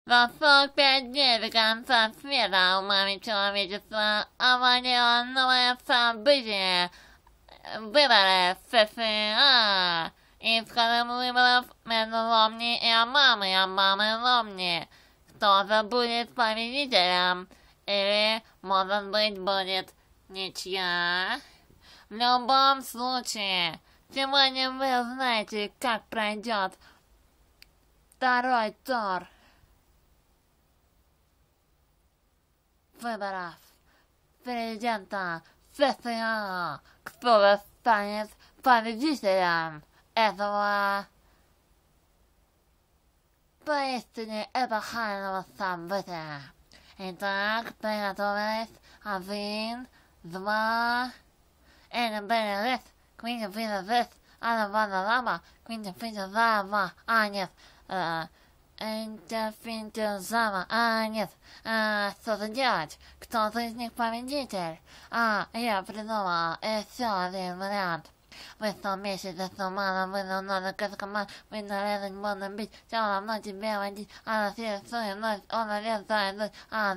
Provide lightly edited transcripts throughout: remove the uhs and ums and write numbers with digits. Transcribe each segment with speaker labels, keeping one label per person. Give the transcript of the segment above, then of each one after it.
Speaker 1: За 45 дней до конца света умами человечества овладело новое событие. Выборы в США. Исходом выборов между Ромни и Обамой Ромни. Кто же будет победителем? Или, может быть, будет ничья? В любом случае, сегодня вы узнаете, как пройдет второй тур выборов президента США. Кто же станет победителем этого поистине эпохального события? Итак, приготовились. 1, 2... En benedis, quinta fina vis, ana lama, quinta fina zama, нет, энта зама, нет, что же делать? Кто-то из них победитель? Я придумала еще один вариант. Вы что месяца с ума, вы надо как команд, вы нарезать можно бить, все равно тебе водить, на все свои ночь, он нарезает дочь,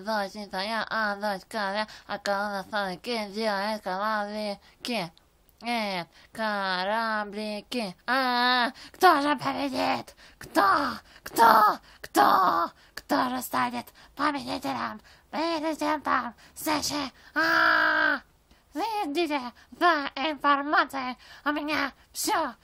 Speaker 1: дочь не твоя, дочь коря, корона сорки, делает кораблики. Нет, кораблики. Кто же победит? Кто же станет победителем, президентом США? Следите за информацией, у меня все.